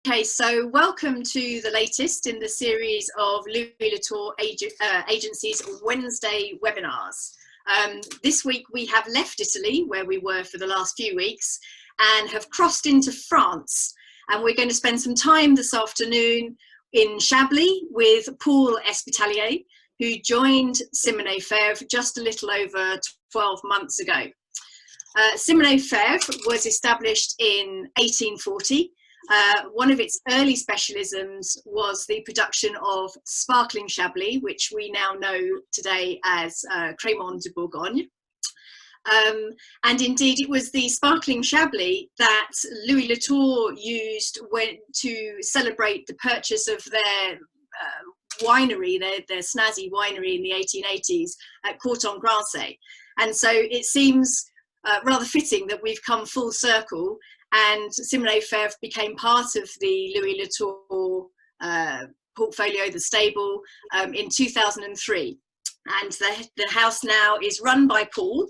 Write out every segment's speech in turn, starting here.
Okay, so welcome to the latest in the series of Louis Latour Agency's Wednesday webinars. This week we have left Italy, where we were for the last few weeks, and have crossed into France. And we're going to spend some time this afternoon in Chablis with Paul Espitalié, who joined Simonnet-Febvre just a little over 12 months ago. Simonnet-Febvre was established in 1840. One of its early specialisms was the production of sparkling Chablis, which we now know today as Crémant de Bourgogne. And indeed, it was the sparkling Chablis that Louis Latour used to celebrate the purchase of their winery, their snazzy winery in the 1880s at Courton-Grasset. And so it seems rather fitting that we've come full circle, and Simonnet-Febvre became part of the Louis Latour portfolio, the stable, in 2003. And the house now is run by Paul.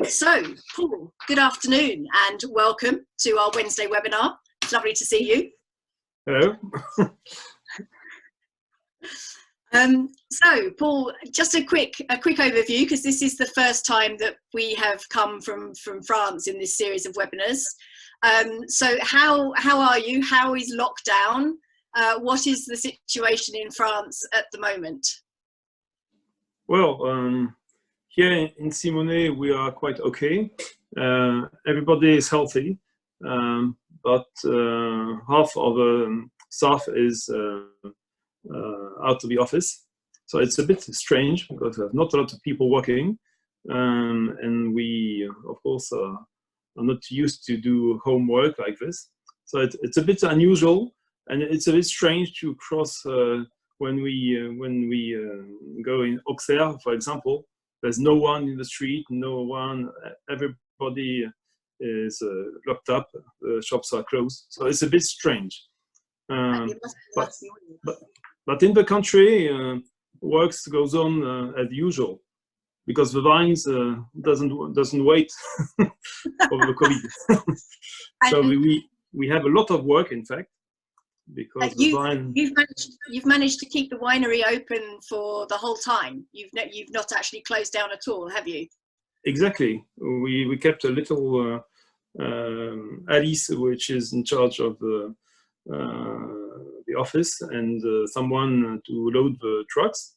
So, Paul, good afternoon and welcome to our Wednesday webinar. It's lovely to see you. Hello. So, Paul, just a quick overview, because this is the first time that we have come from France in this series of webinars. So how are you? How is lockdown? What is the situation in France at the moment? Well, here in Simonnet we are quite okay. Everybody is healthy, but half of the staff is out of the office. So it's a bit strange because there's not a lot of people working, and we, of course, are not used to do homework like this. So it's a bit unusual, and it's a bit strange to cross when we go in Auxerre, for example. There's no one in the street, no one, everybody is locked up, the shops are closed. So it's a bit strange. But in the country, work goes on as usual, because the vines doesn't wait for the COVID. So we have a lot of work, in fact, because you've managed to keep the winery open for the whole time. You've not actually closed down at all, have you? Exactly. We kept a little Alice, which is in charge of the office, and someone to load the trucks,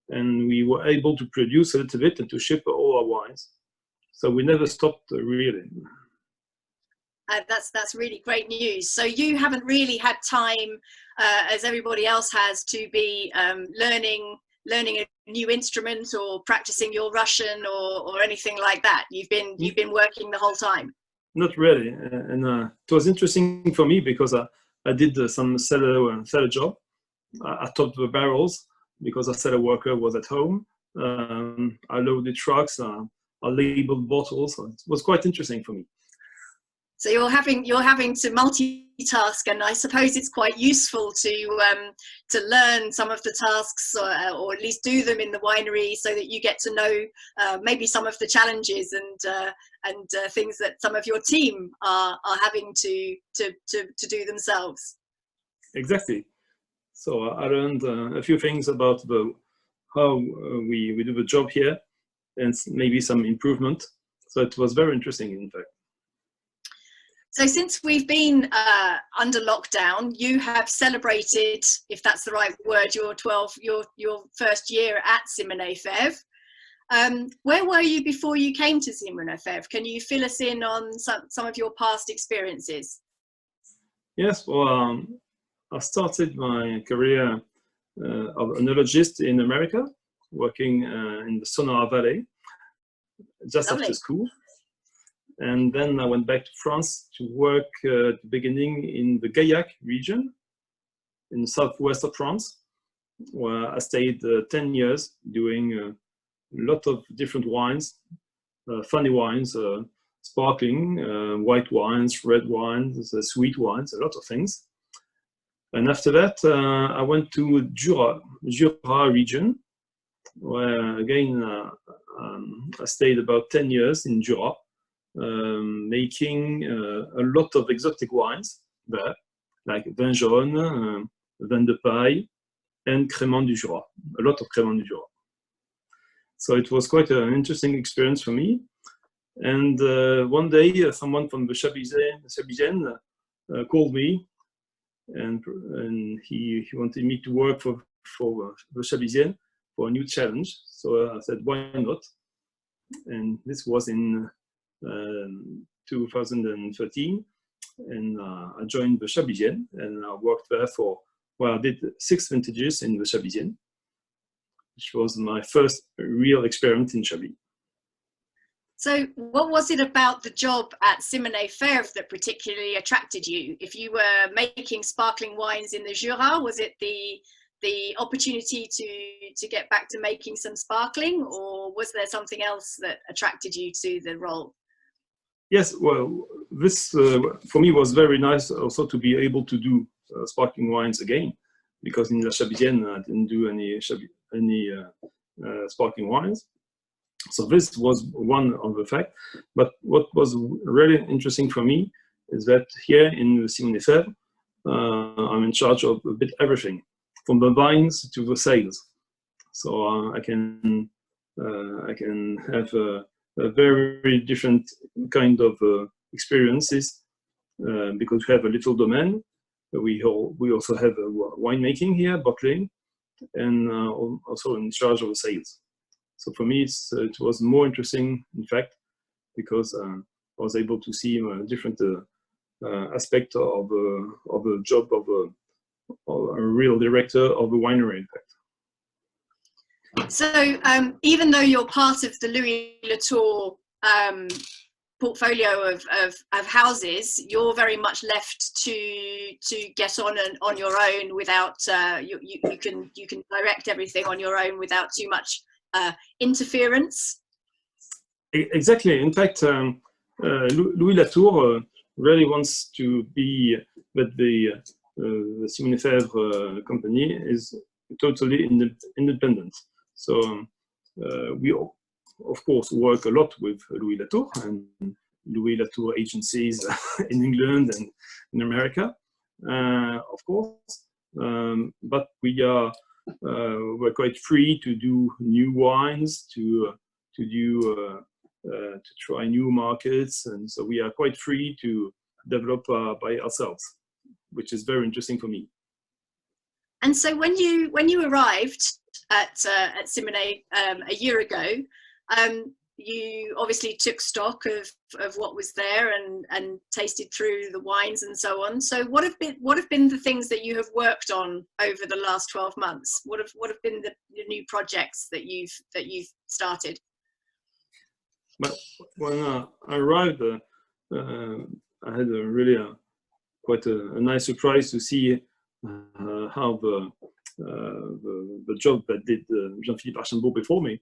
and we were able to produce a little bit and to ship all our wines. So we never stopped, really. That's really great news. So you haven't really had time, as everybody else has, to be learning a new instrument or practicing your Russian or anything like that. You've been working the whole time. Not really, and it was interesting for me because I did some cellar job. I topped the barrels because a cellar worker was at home. I loaded trucks. I labeled bottles. So it was quite interesting for me. So you're having to multitask, and I suppose it's quite useful to learn some of the tasks, or at least do them in the winery, so that you get to know maybe some of the challenges and things that some of your team are having to do themselves. Exactly. So I learned a few things about how we do the job here, and maybe some improvement. So it was very interesting, in fact. So since we've been under lockdown, you have celebrated, if that's the right word, your first year at Simonnet-Febvre. Where were you before you came to Simonnet-Febvre? Can you fill us in on some of your past experiences? Yes, well, I started my career of enologist in America, working in the Sonora Valley, just Lovely. After school. And then I went back to France to work at the beginning in the Gaillac region, in the southwest of France, where I stayed 10 years doing a lot of different wines, funny wines, sparkling, white wines, red wines, sweet wines, a lot of things. And after that, I went to Jura region, where again, I stayed about 10 years in Jura, making a lot of exotic wines there, like vin jaune, vin de paille, and crémant du Jura, a lot of crémant du Jura. So it was quite an interesting experience for me. And one day, someone from the Chablisienne called me, and he wanted me to work for the Chablisienne for a new challenge. So I said, why not? And this was in 2013, and I joined the Chablisienne, and I worked there I did 6 vintages in the Chablisienne, which was my first real experiment in Chablis. So what was it about the job at Simonnet-Febvre that particularly attracted you? If you were making sparkling wines in the Jura, was it the opportunity to get back to making some sparkling, or was there something else that attracted you to the role? Yes, well, this for me was very nice also to be able to do sparkling wines again, because in La Chablisienne I didn't do any sparkling wines. So this was one of the facts. But what was really interesting for me is that here in Simonnet-Febvre, I'm in charge of a bit everything, from the vines to the sales. So I can have a very different kind of experiences because we have a little domain. We also have winemaking here, bottling, and also in charge of the sales. So for me, it was more interesting, in fact, because I was able to see a different aspect of a job of a real director of a winery, in fact. So even though you're part of the Louis Latour portfolio of houses, you're very much left to get on your own without you can direct everything on your own without too much interference. Exactly. In fact, Louis Latour really wants to be that the Simonnet-Febvre company is totally independent. So we of course work a lot with Louis Latour and Louis Latour agencies in England and in America, of course. But we're quite free to do new wines, to try new markets, and so we are quite free to develop by ourselves, which is very interesting for me. And so when you arrived at Simonnet a year ago, you obviously took stock of what was there and tasted through the wines and so on. So what have been the things that you have worked on over the last 12 months? What have been the new projects that you've started? But when I arrived, I had quite a nice surprise to see how the job that did Jean-Philippe Archambault before me.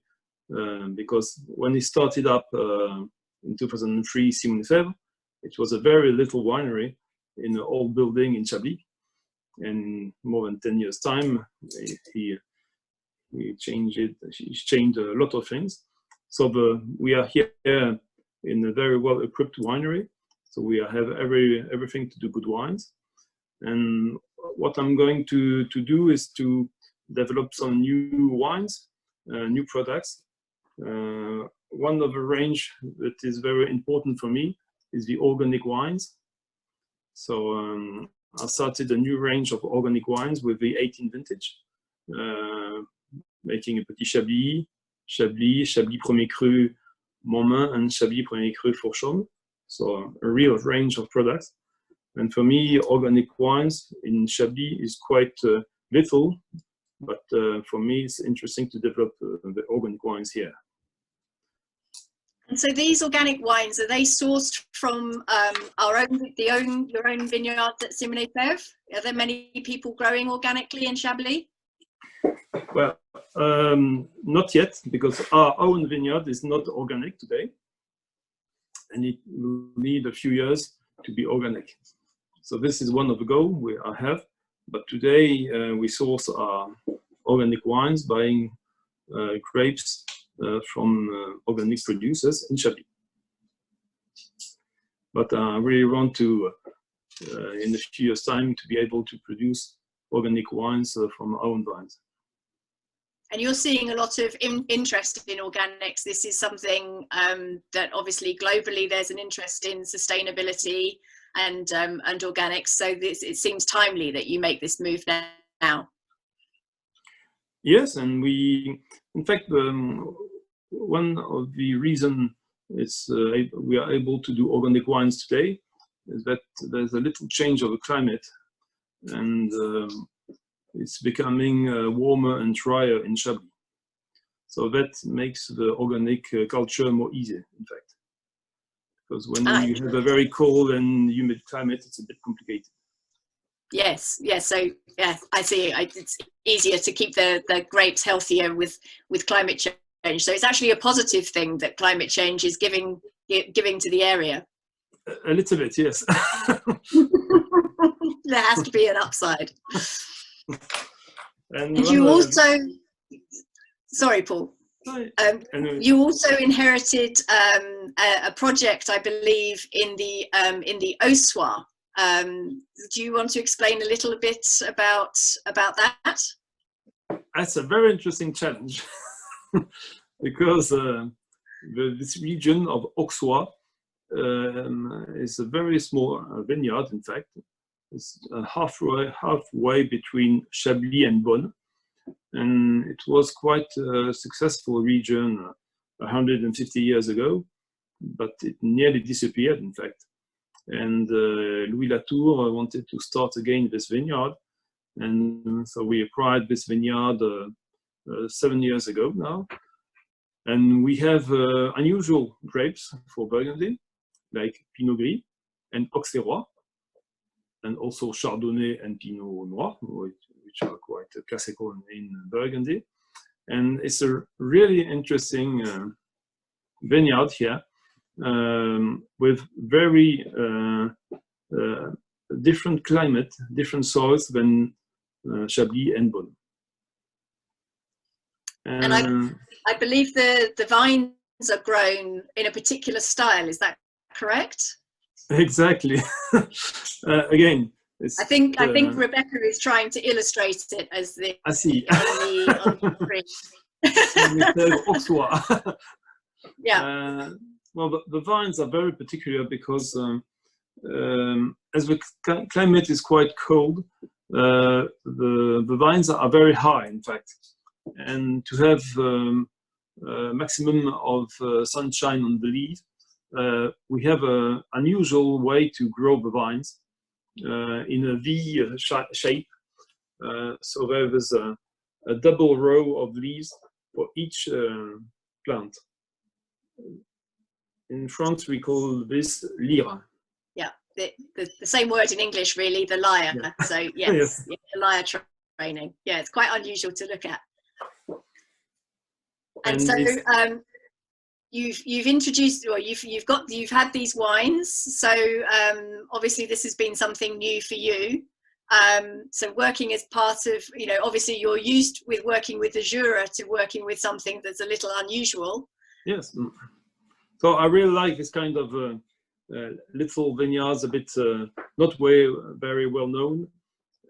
Because when he started up in 2003, Simonnet-Febvre, it was a very little winery in an old building in Chablis. And in more than 10 years' time, he changed it. He changed a lot of things. So we are here in a very well-equipped winery. So we have everything to do good wines. And what I'm going to do is to develop some new wines, new products. One of the range that is very important for me is the organic wines. So I started a new range of organic wines with the 18 vintage, making a Petit Chablis, Chablis Premier Cru Montmain, and Chablis Premier Cru Fourchaume. So a real range of products. And for me, organic wines in Chablis is quite little, but for me, it's interesting to develop the organic wines here. And so these organic wines, are they sourced from your own vineyards at Simonnet-Febvre? Are there many people growing organically in Chablis? Well, not yet, because our own vineyard is not organic today, and it will need a few years to be organic. So this is one of the goals I have. But today we source our organic wines, buying grapes from organic producers in Chablis. But I really want to in a few years' time to be able to produce organic wines from our own vines. And you're seeing a lot of interest in organics. This is something that obviously globally there's an interest in sustainability and organics. So it seems timely that you make this move now. Yes, and in fact, one of the reasons we are able to do organic wines today is that there's a little change of the climate, and it's becoming warmer and drier in Chablis. So that makes the organic culture more easy, in fact. Because when you have a very cold and humid climate, it's a bit complicated. Yes. So yeah, I see. It's easier to keep the grapes healthier with climate change. So it's actually a positive thing that climate change is giving to the area. A little bit, yes. There has to be an upside. And you also, sorry, Paul. You also inherited a project, I believe, in the Ossois. Do you want to explain a little bit about that? That's a very interesting challenge because this region of Auxois is a very small vineyard. In fact, it's halfway between Chablis and Beaune, and it was quite a successful region 150 years ago, but it nearly disappeared, in fact. And Louis Latour wanted to start again this vineyard, and so we acquired this vineyard 7 years ago now. And we have unusual grapes for Burgundy, like Pinot Gris and Auxerrois, and also Chardonnay and Pinot Noir, which are quite classical in Burgundy. And it's a really interesting vineyard here, with very different climate, different soils than Chablis and Beaune. And I believe the vines are grown in a particular style. Is that correct? Exactly. Again, I think Rebecca is trying to illustrate it as the. I see. On the yeah. Well, the vines are very particular because as the climate is quite cold, the vines are very high, in fact. And to have maximum of sunshine on the leaf, we have an unusual way to grow the vines in a V shape. So there is a double row of leaves for each plant. In France, we call this lyre. Yeah, the same word in English, really, the lyre. Yeah. So yes, yeah, the lyre training. Yeah, it's quite unusual to look at. And so you've introduced, or you've had these wines. So obviously this has been something new for you. So working as part of, obviously you're used with working with the Jura to working with something that's a little unusual. Yes. So I really like this kind of little vineyards, a bit not very well known,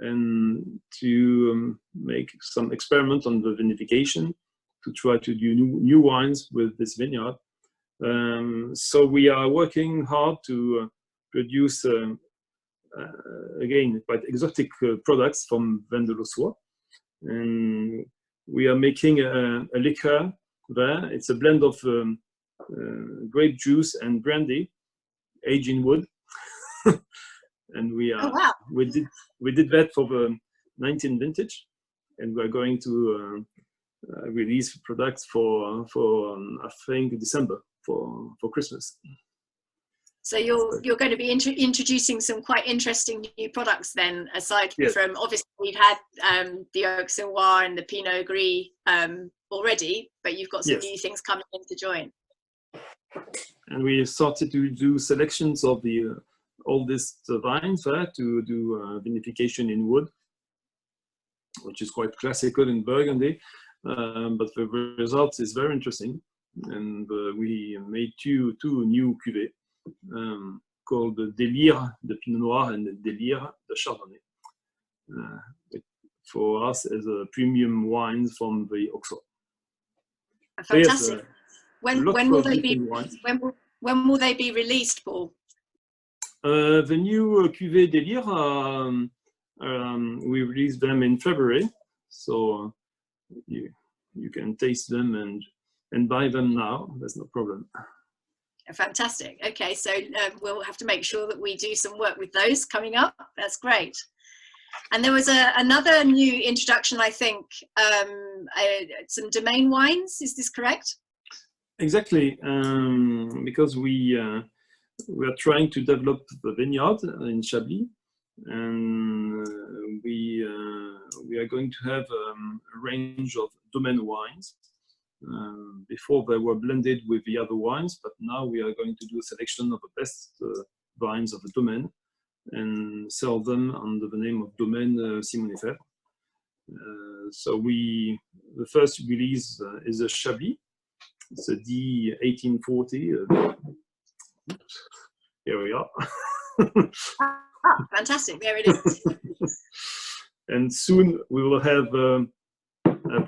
and to make some experiment on the vinification to try to do new wines with this vineyard. So we are working hard to produce again quite exotic products from Vin de l'Ossois, and we are making a liqueur there. It's a blend of grape juice and brandy, aged in wood. And we did that for the 19 vintage, and we're going to release products for I think December for Christmas. So you're going to be introducing some quite interesting new products then, aside from, obviously we've had the Auxerrois and the Pinot Gris already, but you've got some new things coming in to join. And we started to do selections of the oldest vines to do vinification in wood, which is quite classical in Burgundy, but the result is very interesting. And we made two new cuvées called the Délire de Pinot Noir and the Délire de Chardonnay. For us, as a premium wines from the Auxois. Fantastic. Yes, when will they be? When will they be released, Paul? The new cuvée Délire, we released them in February, so you can taste them and buy them now. There's no problem. Fantastic. Okay, so we'll have to make sure that we do some work with those coming up. That's great. And there was another new introduction, I think, some domain wines. Is this correct? Exactly, because we are trying to develop the vineyard in Chablis, and we are going to have a range of domain wines. Before they were blended with the other wines, but now we are going to do a selection of the best vines of the domain and sell them under the name of Domaine Simonnet-Febvre. So the first release is a Chablis. It's a D1840. Here we are. Fantastic, there it is. And soon we will have a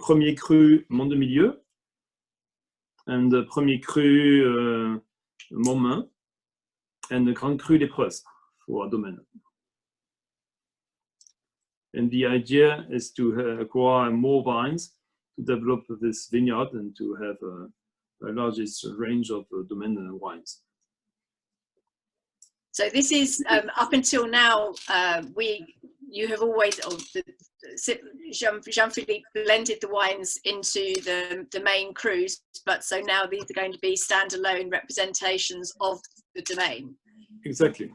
Premier Cru Mont de Milieu and a Premier Cru Montmain and a Grand Cru des Preuses for our domain. And the idea is to acquire more vines to develop this vineyard and to have a largest range of domain wines. So this is up until now. You have always, Jean-Philippe blended the wines into the main crus, but so now these are going to be standalone representations of the domain. Exactly.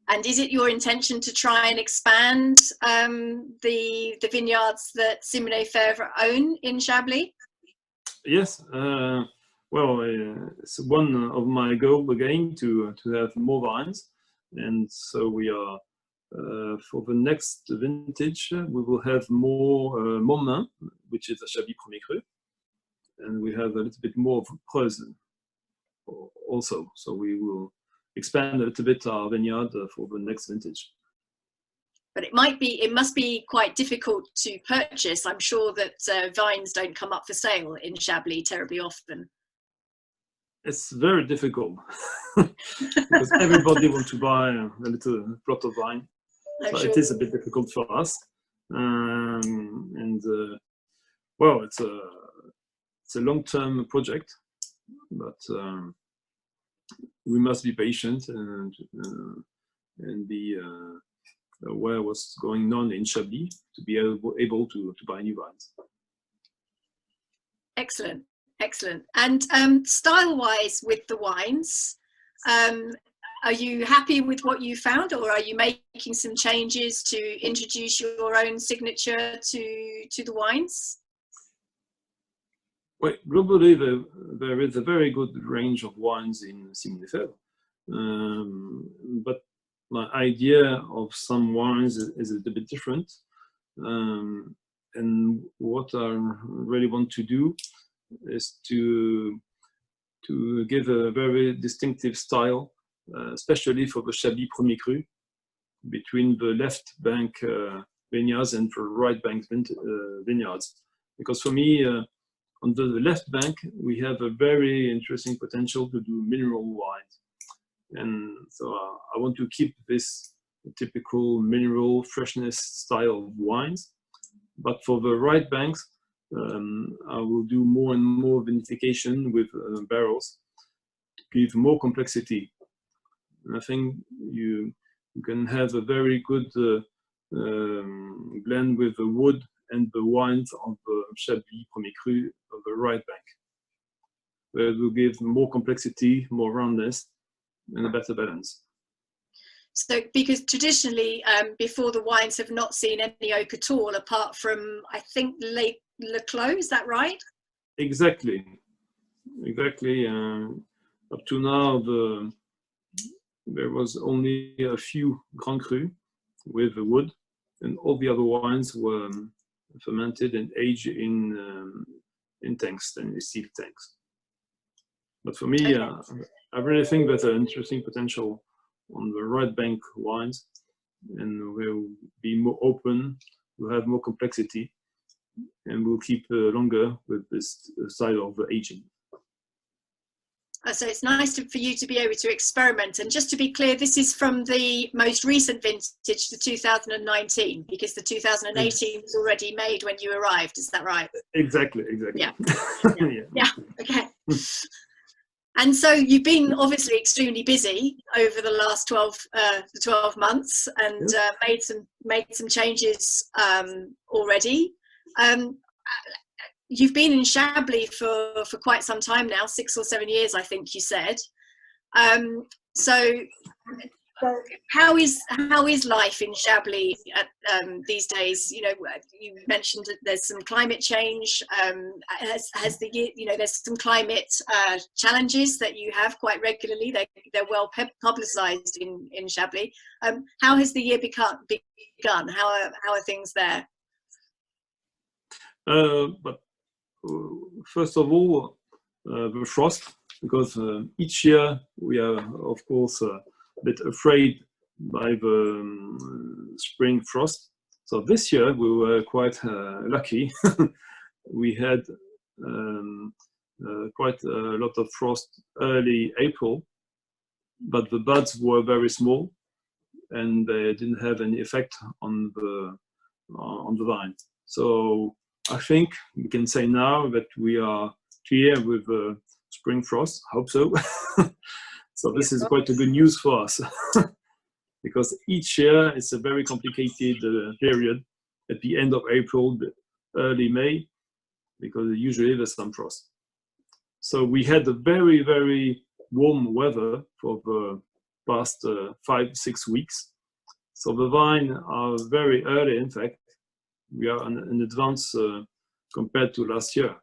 And is it your intention to try and expand the vineyards that Simonnet-Febvre own in Chablis? Yes. Well, it's one of my goals again to have more vines, and so we are for the next vintage we will have more Montmain, which is a Chablis Premier Cru, and we have a little bit more of Preuze also. So we will expand a little bit our vineyard for the next vintage. But it must be quite difficult to purchase. I'm sure that vines don't come up for sale in Chablis terribly often. It's very difficult because everybody wants to buy a little plot of vine. So sure. It is a bit difficult for us, well, it's a long-term project, but we must be patient and be aware of what's going on in Chablis to be able to buy new vines. Excellent. Excellent. And style-wise with the wines, are you happy with what you found, or are you making some changes to introduce your own signature to the wines? Well, globally, there is a very good range of wines in Simonnet-Febvre, but my idea of some wines is a little bit different. And what I really want to do is to give a very distinctive style, especially for the Chablis Premier Cru, between the left bank vineyards and the right bank vineyards. Because for me, on the left bank, we have a very interesting potential to do mineral wines. And so I want to keep this typical mineral freshness style of wines. But for the right banks, I will do more and more vinification with barrels to give more complexity. And I think you can have a very good blend with the wood and the wines of the Chablis Premier Cru of the right bank. Where it will give more complexity, more roundness, and a better balance. So, because traditionally, before the wines have not seen any oak at all, apart from, I think, Le Clos, is that right? Exactly. Exactly. Up to now, there was only a few Grand Cru with the wood, and all the other wines were fermented and aged in tanks, in steel tanks. But for me, okay. I really think there's an interesting potential on the right bank wines, and we'll be more open, we'll have more complexity, and we'll keep longer with this side of the aging. So it's nice for you to be able to experiment. And just to be clear, this is from the most recent vintage, the 2019, because the 2018 was already made when you arrived. Is that right? Exactly. Yeah. Yeah. Okay. And so you've been obviously extremely busy over the last 12 months, and made some changes already. You've been in Chablis for quite some time now, 6 or 7 years, I think you said. So how is life in Chablis these days? You know, you mentioned that there's some climate change. Has the year, you know, there's some climate challenges that you have quite regularly. They're well publicised in Chablis. How has the year begun? How are things there? But first of all, the frost, because each year we are, of course, a bit afraid by the spring frost. So this year we were quite lucky. We had quite a lot of frost early April, but the buds were very small and they didn't have any effect on the vine. So I think we can say now that we are clear with spring frost. Hope so. So this is quite a good news for us, because each year it's a very complicated period at the end of April, early May, because usually there's some frost. So we had a very, very warm weather for the past 5-6 weeks. So the vine are very early, in fact. We are in advance compared to last year.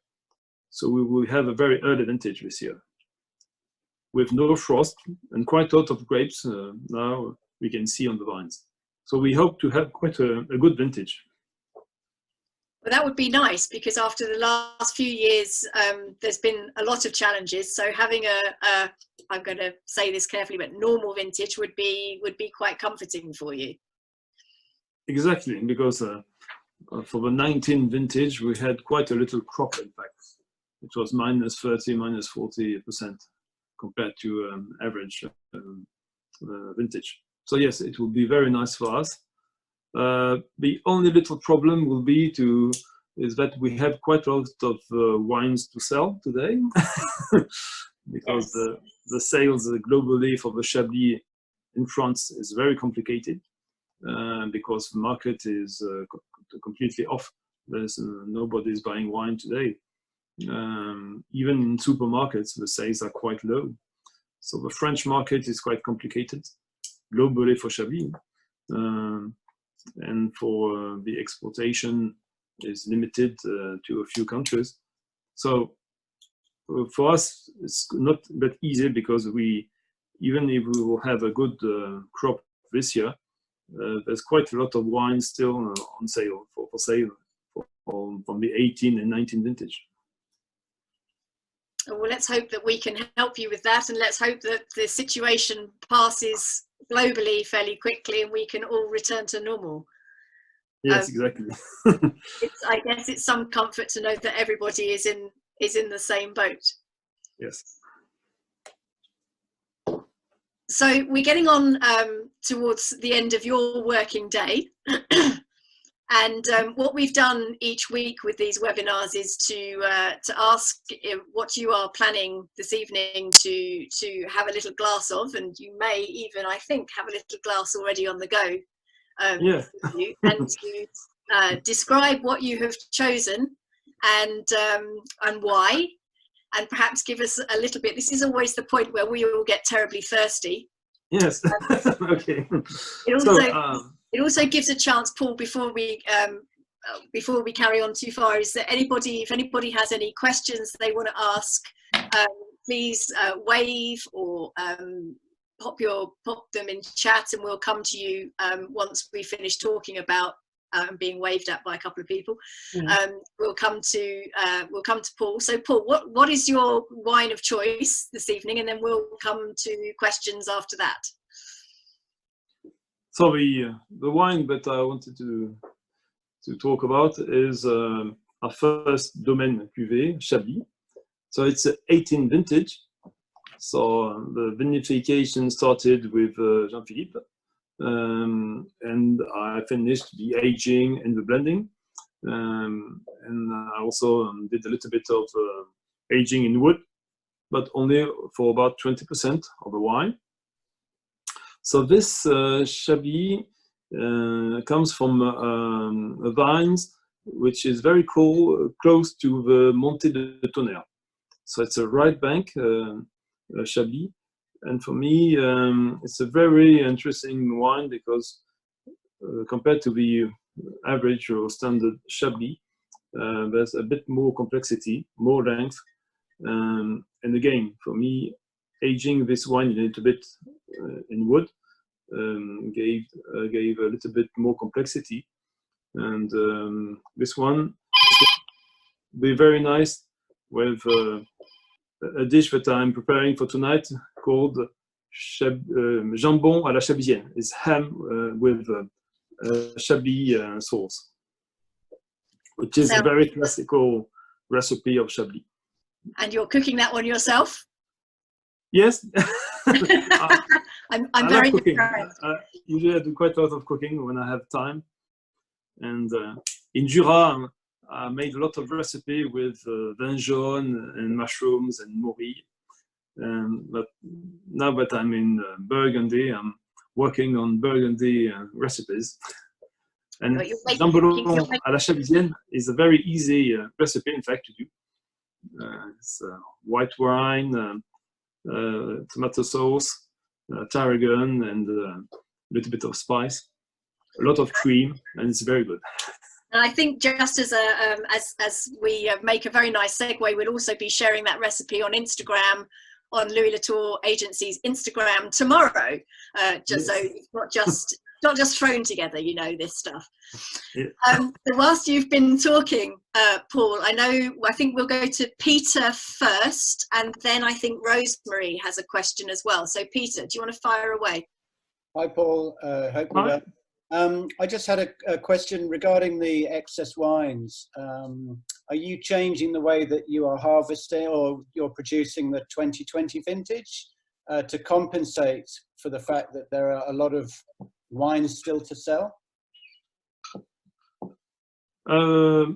So we will have a very early vintage this year with no frost and quite a lot of grapes now we can see on the vines. So we hope to have quite a good vintage. Well, that would be nice, because after the last few years, there's been a lot of challenges. So having I'm going to say this carefully, but normal vintage would be quite comforting for you. Exactly, because for the 19 vintage, we had quite a little crop, in fact. It was -30, -40% compared to average vintage. So yes, it will be very nice for us. The only little problem will be is that we have quite a lot of wines to sell today, because the sales globally for the Chablis in France is very complicated, because the market is completely off. There's nobody's buying wine today. Even in supermarkets, the sales are quite low. So the French market is quite complicated globally for Chablis, and for the exportation is limited to a few countries. So for us, it's not that easy, because even if we will have a good crop this year, there's quite a lot of wine still on sale for sale from the 18 and 19 vintage. Well, let's hope that we can help you with that, and let's hope that the situation passes globally fairly quickly and we can all return to normal. Yes, exactly. I guess it's some comfort to know that everybody is in the same boat. Yes. So we're getting on towards the end of your working day. And what we've done each week with these webinars is to ask what you are planning this evening to have a little glass of, and you may even, I think, have a little glass already on the go. Yeah. And to describe what you have chosen and why, and perhaps give us a little bit. This is always the point where we all get terribly thirsty. Yes. Okay. It also gives a chance, Paul, before we carry on too far, is that if anybody has any questions they want to ask, please wave or pop them in chat, and we'll come to you once we finish talking about and being waved at by a couple of people. Mm. We'll come to Paul. So Paul, what is your wine of choice this evening, and then we'll come to questions after that. So the wine that I wanted to talk about is our first domaine cuvée, Chablis. So it's 18 vintage. So the vinification started with Jean-Philippe, and I finished the aging and the blending. And I also did a little bit of aging in wood, but only for about 20% of the wine. So this Chablis comes from vines which is very close to the Monte de Tonnerre. So it's a right bank Chablis, and for me it's a very interesting wine because compared to the average or standard Chablis, there's a bit more complexity, more length, and again, for me, aging this wine a little bit in wood gave a little bit more complexity, and this one will be very nice with a dish that I'm preparing for tonight called jambon à la chablisienne. It's ham with Chablis sauce, which is a very classical recipe of Chablis. And you're cooking that one yourself? Yes. I'm I very like cooking. Usually I do quite a lot of cooking when I have time. And in Jura, I made a lot of recipe with vin jaune and mushrooms and mori. But now that I'm in Burgundy, I'm working on Burgundy recipes. And jambon à la chablisienne is a very easy recipe, in fact, to do. It's white wine, tomato sauce, tarragon, and a little bit of spice, a lot of cream, and it's very good. And I think just as we make a very nice segue, we'll also be sharing that recipe on Instagram, on Louis Latour Agency's Instagram tomorrow. Just so it's not just thrown together, you know, this stuff. Yeah. So whilst you've been talking, Paul, I think we'll go to Peter first, and then I think Rosemary has a question as well. So Peter, do you want to fire away? Hi, Paul. Hope you're well. I just had a question regarding the excess wines. Are you changing the way that you are harvesting or you're producing the 2020 vintage to compensate for the fact that there are a lot of wines still to sell? I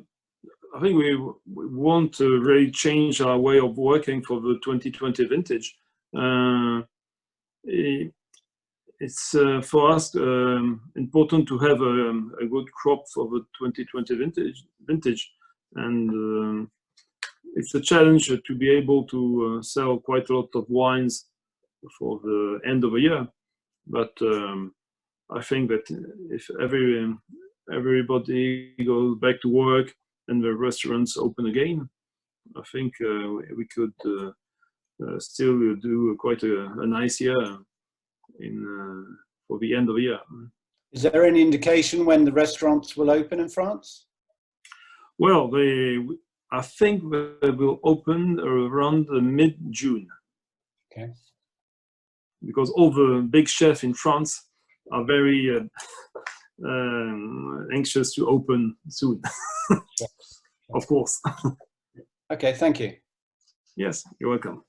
think we want to really change our way of working for the 2020 vintage. It's for us important to have a good crop for the 2020 vintage, and it's a challenge to be able to sell quite a lot of wines for the end of the year. But I think that if everybody goes back to work and the restaurants open again, I think we could still do quite a nice year for the end of the year. Is there any indication when the restaurants will open in France? Well, I think they will open around mid-June. Okay. Because all the big chefs in France are very anxious to open soon. Of course. Okay, thank you. Yes, you're welcome.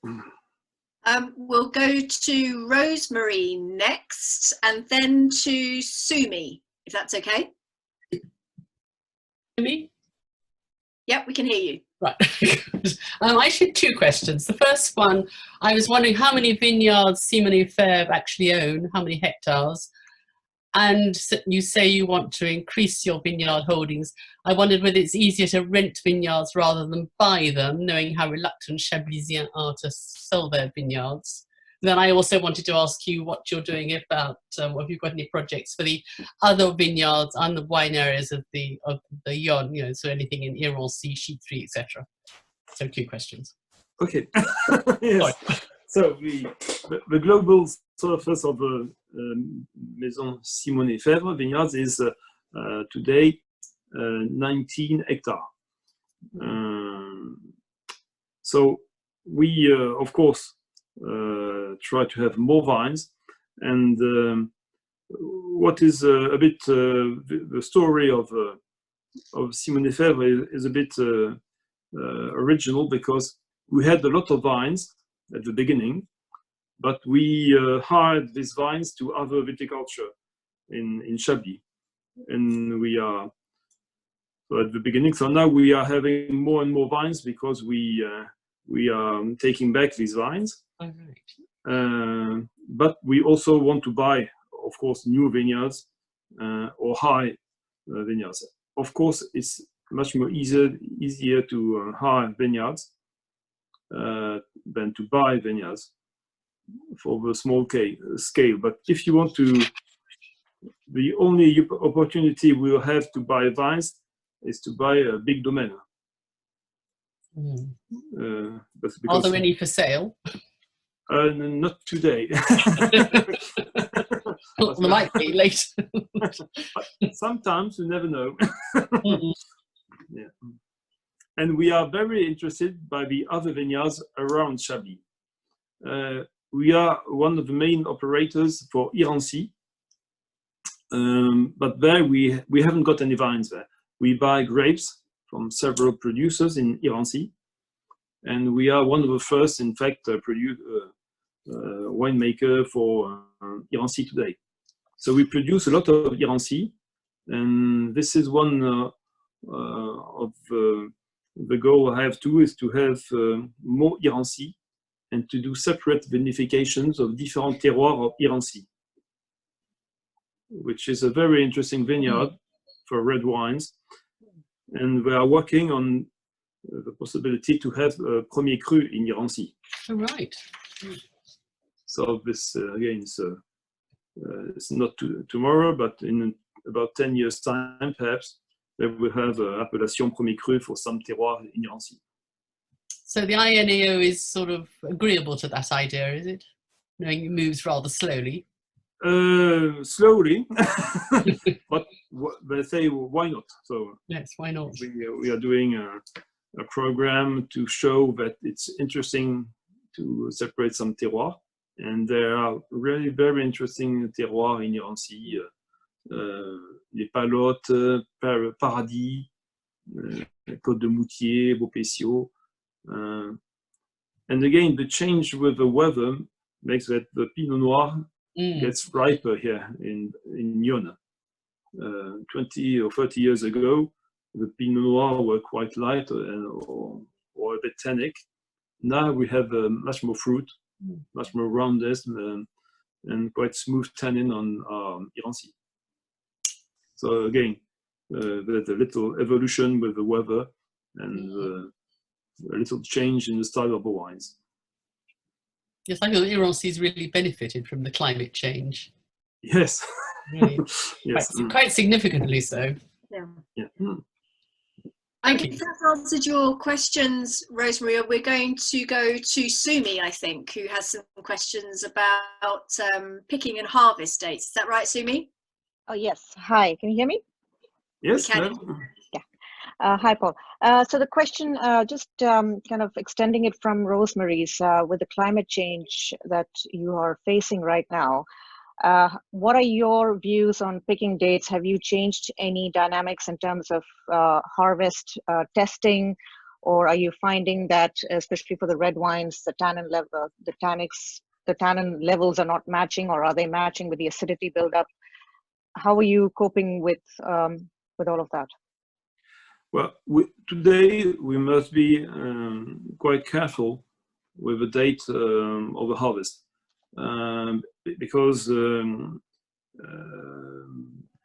We'll go to Rosemary next, and then to Sumi, if that's okay. Me? Yep, we can hear you. Right. I actually have two questions. The first one, I was wondering how many vineyards Simonnet-Febvre actually own, how many hectares? And you say you want to increase your vineyard holdings. I wondered whether it's easier to rent vineyards rather than buy them, knowing how reluctant Chablisiens are to sell their vineyards. Then I also wanted to ask you what you're doing about, have you got any projects for the other vineyards and the wine areas of the Yonne, you know, so anything in Irancy, Chitry, etc. So 2 questions. Okay. Yes. So the global surface of the Maison Simonnet-Febvre vineyards is today 19 hectares. So we, of course, try to have more vines. And what is a bit the story of Simonnet-Febvre is a bit original, because we had a lot of vines at the beginning, but we hired these vines to other viticulture in Chablis, and we are so at the beginning. So now we are having more and more vines because we are taking back these vines. All right. But we also want to buy, of course, new vineyards or high vineyards. Of course, it's much more easier to hire vineyards than to buy vineyards for the small scale. But if you want to, the only opportunity we'll have to buy vines is to buy a big domain. Are there any for sale? Not today. There might be later. Sometimes you never know. Yeah. And we are very interested by the other vineyards around Chablis. We are one of the main operators for Irancy, but there we haven't got any vines there. We buy grapes from several producers in Irancy, and we are one of the first, in fact, winemaker for Irancy today. So we produce a lot of Irancy, and this is one of the goal I have too, is to have more Irancy and to do separate vinifications of different terroirs of Irancy, which is a very interesting vineyard for red wines. And we are working on the possibility to have a Premier Cru in Irancy. All right. So this, again, it's not tomorrow, but in about 10 years' time, perhaps, we will have appellation Premier Cru for some terroir in Irancy. So the INAO is sort of agreeable to that idea, is it? Knowing it moves rather slowly. Slowly, but they say, well, why not? So yes, why not? We are doing a program to show that it's interesting to separate some terroirs, and there are really very interesting terroirs in Irancy. Les Palottes, Paradis, Côte de Moutier, Beaupétiaux. And again, the change with the weather makes that the Pinot Noir gets riper here in Yonne. 20 or 30 years ago, the Pinot Noir were quite light or a bit tannic. Now we have much more fruit, much more roundness, and quite smooth tannin on Irancy. So again, there's a little evolution with the weather and a little change in the style of the wines. Yes, I feel Irancy's really benefited from the climate change. Yes. Really. Yes. Quite significantly so. Yeah. Yeah. I think that's answered your questions, Rosemary. We're going to go to Sumi, I think, who has some questions about picking and harvest dates. Is that right, Sumi? Oh, yes. Hi, can you hear me? Yes. We can. Yeah. Hi, Paul. So the question, just kind of extending it from Rosemary's, with the climate change that you are facing right now, what are your views on picking dates? Have you changed any dynamics in terms of harvest testing, or are you finding that, especially for the red wines, the tannin level, the tannin levels are not matching, or are they matching with the acidity buildup? How are you coping with all of that? Well, today we must be quite careful with the date of the harvest, because for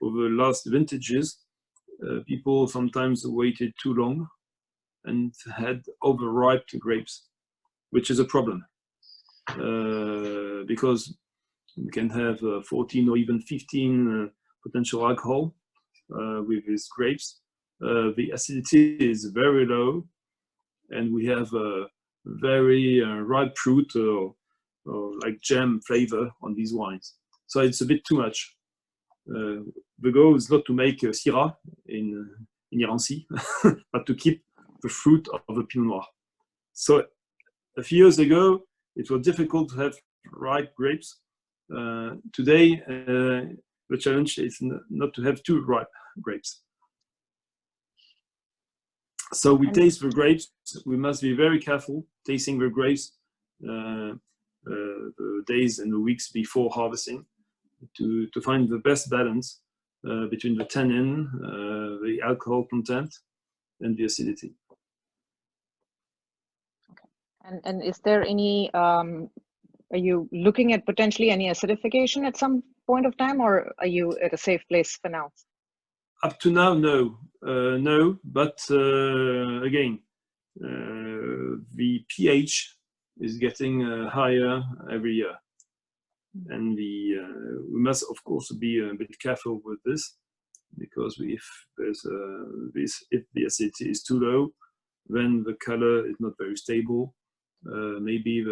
the last vintages, people sometimes waited too long and had overripe grapes, which is a problem, because we can have 14 or even 15 potential alcohol with these grapes. The acidity is very low, and we have a very ripe fruit or like jam flavor on these wines. So it's a bit too much. the goal is not to make Syrah in Irancy, but to keep the fruit of the Pinot Noir. So a few years ago, it was difficult to have ripe grapes. Today, the challenge is not to have too ripe grapes. So we taste the grapes. We must be very careful tasting the grapes the days and the weeks before harvesting to find the best balance between the tannin, the alcohol content, and the acidity. Okay. And is there any, are you looking at potentially any acidification at some point of time, or are you at a safe place for now? Up to now, no. No, but again, the pH is getting higher every year. And we must, of course, be a bit careful with this, because if the acidity is too low, then the color is not very stable. Maybe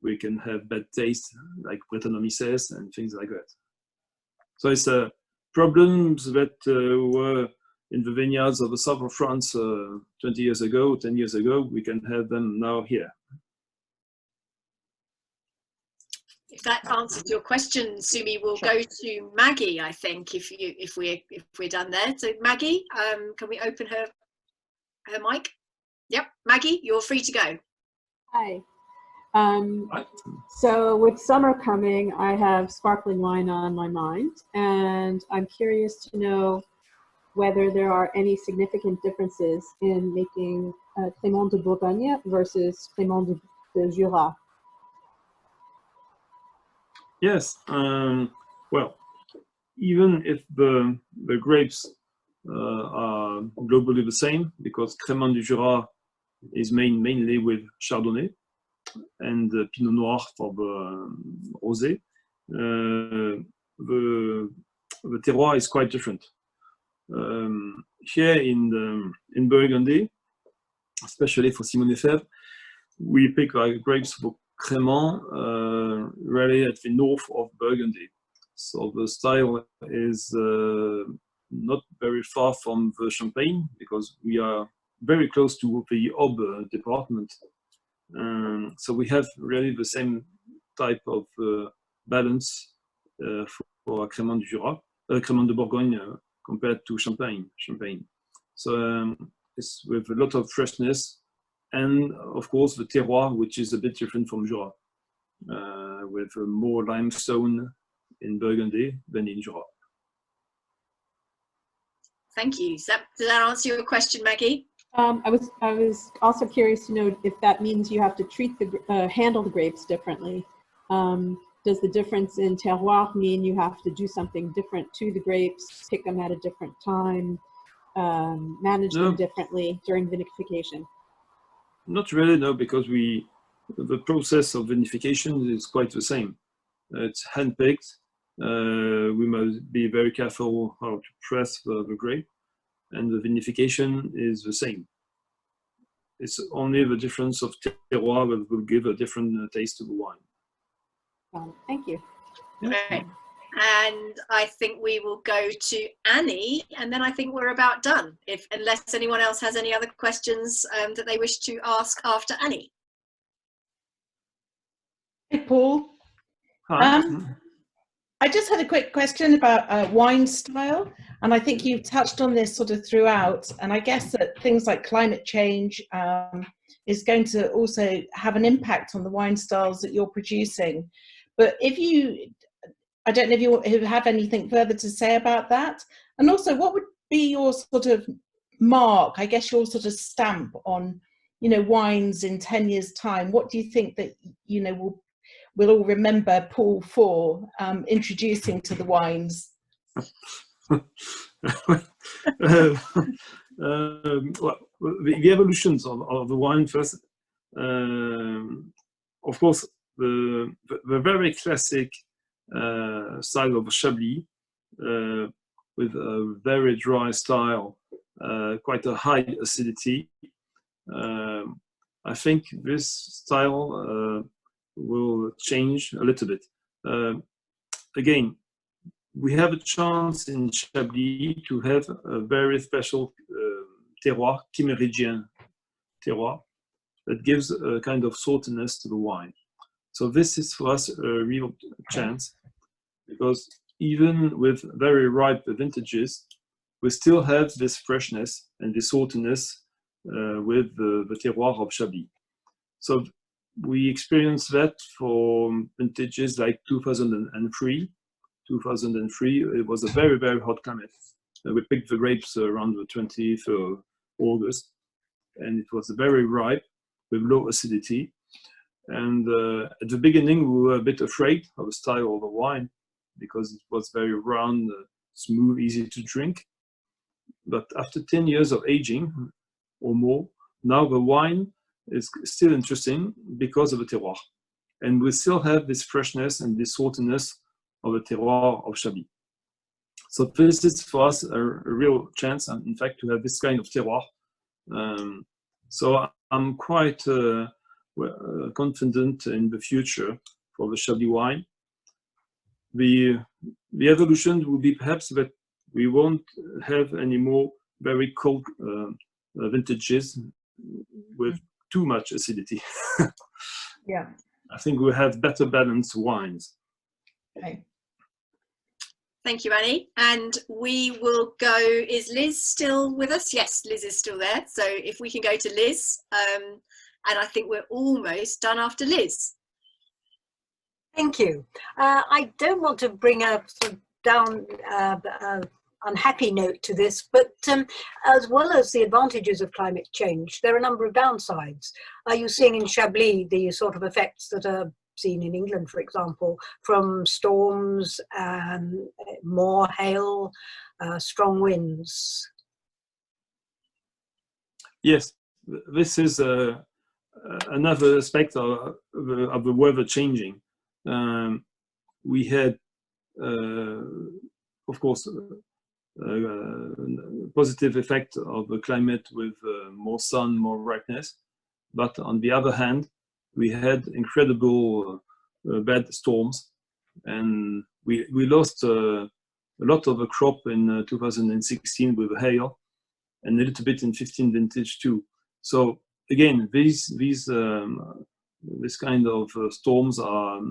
we can have bad taste, like Brettanomyces and things like that. So it's problems that were in the vineyards of the south of France 20 years ago, 10 years ago. We can have them now here. If that answers your question, Sumi, we'll go to Maggie, I think, if we're done there. So Maggie, can we open her mic? Yep, Maggie, you're free to go. Hi. So with summer coming, I have sparkling wine on my mind, and I'm curious to know whether there are any significant differences in making Crémant de Bourgogne versus Crémant de Jura. Yes, well, even if the grapes are globally the same, because Crémant du Jura is mainly with Chardonnay and Pinot Noir for the Rosé, the terroir is quite different. Here in Burgundy, especially for Simonnet-Febvre, we pick our grapes for Crémant really at the north of Burgundy. So the style is not very far from the Champagne, because we are very close to the Aube department. So we have really the same type of balance for Crémant du Jura, Crémant de Bourgogne compared to Champagne. So it's with a lot of freshness, and of course the terroir, which is a bit different from Jura, with more limestone in Burgundy than in Jura. Thank you. Does that answer your question, Maggie? I was also curious to know if that means you have to treat handle the grapes differently. Does the difference in terroir mean you have to do something different to the grapes, pick them at a different time, manage them differently during vinification? Not really, no, because the process of vinification is quite the same. It's hand-picked. We must be very careful how to press the grape, and the vinification is the same. It's only the difference of terroir that will give a different taste to the wine. Thank you. Right. And I think we will go to Annie, and then I think we're about done, unless anyone else has any other questions that they wish to ask after Annie. Hey, Paul. Hi. I just had a quick question about wine style, and I think you've touched on this sort of throughout, and I guess that things like climate change is going to also have an impact on the wine styles that you're producing. But I don't know if you have anything further to say about that, and also what would be your sort of mark, I guess your sort of stamp on, wines in 10 years' time? What do you think that, we'll all remember Paul for introducing to the wines? Well, the evolutions of the wine first. Of course, the very classic style of Chablis, with a very dry style, quite a high acidity. I think this style will change a little bit. Again, we have a chance in Chablis to have a very special terroir, Kimmeridien terroir, that gives a kind of saltiness to the wine. So this is for us a real chance, because even with very ripe vintages, we still have this freshness and this saltiness with the terroir of Chablis. So we experienced that for vintages like 2003. 2003, it was a very, very hot climate. We picked the grapes around the 20th of August, and it was very ripe with low acidity. And at the beginning, we were a bit afraid of the style of the wine because it was very round, smooth, easy to drink. But after 10 years of aging or more, now the wine is still interesting because of the terroir. And we still have this freshness and this saltiness of the terroir of Chablis. So this is for us a real chance, in fact, to have this kind of terroir. So I'm quite confident in the future for the Chablis wine. The evolution will be perhaps that we won't have any more very cold vintages with too much acidity. Yeah. I think we'll have better balanced wines. Okay. Thank you, Annie. And we will go, is Liz still with us? Yes, Liz is still there. So if we can go to Liz, and I think we're almost done after Liz. Thank you. I don't want to bring a sort of down unhappy note to this, but as well as the advantages of climate change, there are a number of downsides. Are you seeing in Chablis the sort of effects that are seen in England, for example, from storms, more hail, strong winds? Yes, this is another aspect of the weather changing. We had, of course, positive effect of the climate with more sun, more brightness, but on the other hand, we had incredible bad storms, and we lost a lot of the crop in 2016 with hail, and a little bit in 15 vintage too. So again, this kind of storms are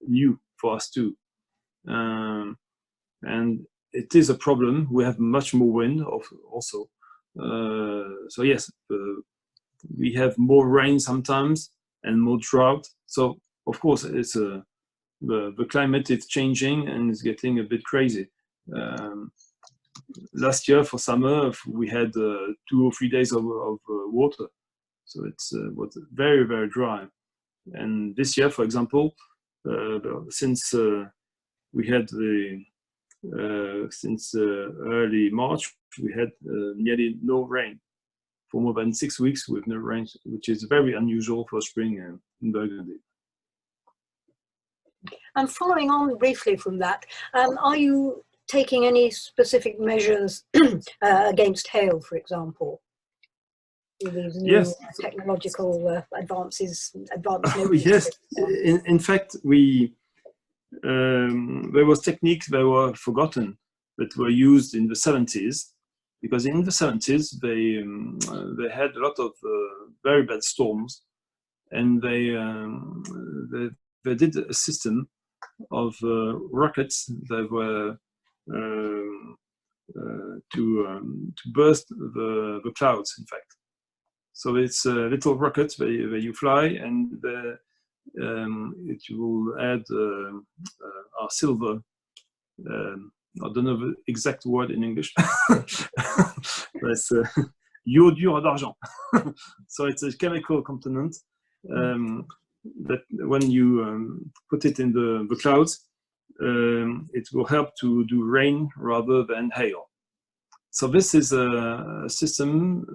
new for us too, and it is a problem. We have much more wind also. So yes, we have more rain sometimes and more drought. So of course, it's the climate is changing and it's getting a bit crazy. Last year for summer, we had 2 or 3 days of water, so it was very, very dry. And this year, for example, since we had since early March, we had nearly no rain for more than 6 weeks with no rain, which is very unusual for spring in Burgundy. And following on briefly from that, are you taking any specific measures against hail, for example? With these new technological advances? Yes, in fact, there was techniques that were forgotten that were used in the 70s, because in the 70s they had a lot of very bad storms, and they did a system of rockets that were to burst the clouds, in fact. So it's little rockets where you fly, and it will add our silver. I don't know the exact word in English. That's iodure d'argent. So it's a chemical component that when you put it in the clouds, it will help to do rain rather than hail. So this is a system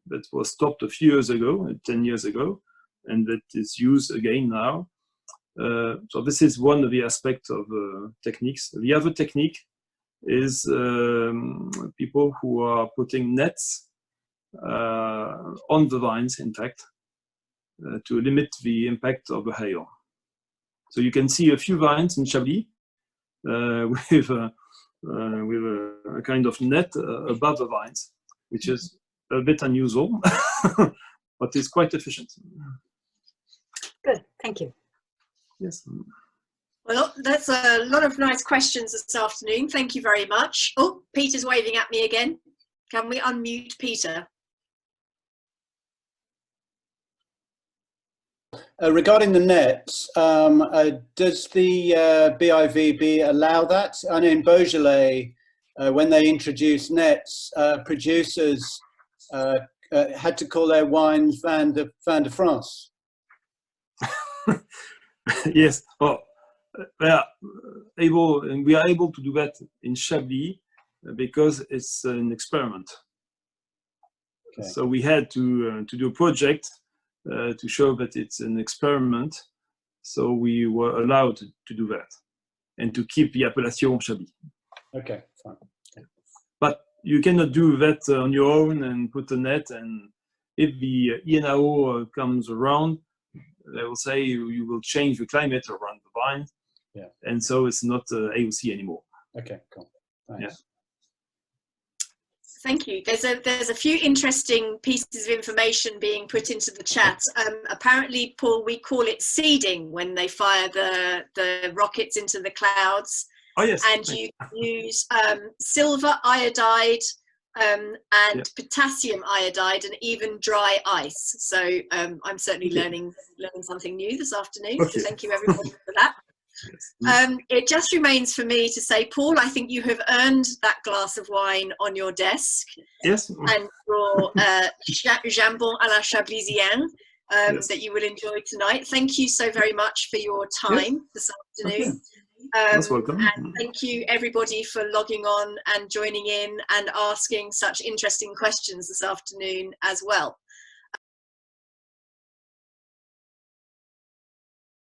that was stopped a few years ago, 10 years ago, and that is used again now. So this is one of the aspects of techniques. The other technique is people who are putting nets on the vines, in fact, to limit the impact of the hail. So you can see a few vines in Chablis with a kind of net above the vines, which is a bit unusual, but it's quite efficient. Good, thank you. Yes. Well, that's a lot of nice questions this afternoon. Thank you very much. Oh, Peter's waving at me again. Can we unmute Peter? Regarding the nets, does the BIVB allow that? And in Beaujolais, when they introduced nets, producers had to call their wines Vin de France. Yes. Well, we are able to do that in Chablis because it's an experiment. Okay. So we had to do a project to show that it's an experiment. So we were allowed to do that and to keep the appellation Chablis. Okay, fine. Okay. But you cannot do that on your own and put a net, and if the INAO comes around, they will say you will change the climate around the vine. Yeah. And so it's not AOC anymore. Okay, cool. Thanks. Yeah. Thank you. There's a few interesting pieces of information being put into the chat. Apparently, Paul, we call it seeding when they fire the rockets into the clouds. Oh yes. And you use silver iodide and potassium iodide and even dry ice. So I'm certainly learning something new this afternoon. Okay. So thank you everyone for that. Yes. It just remains for me to say, Paul, I think you have earned that glass of wine on your desk. Yes. And your jambon à la chablisienne that you will enjoy tonight. Thank you so very much for your time this afternoon. Okay. That's welcome. And thank you everybody for logging on and joining in and asking such interesting questions this afternoon as well.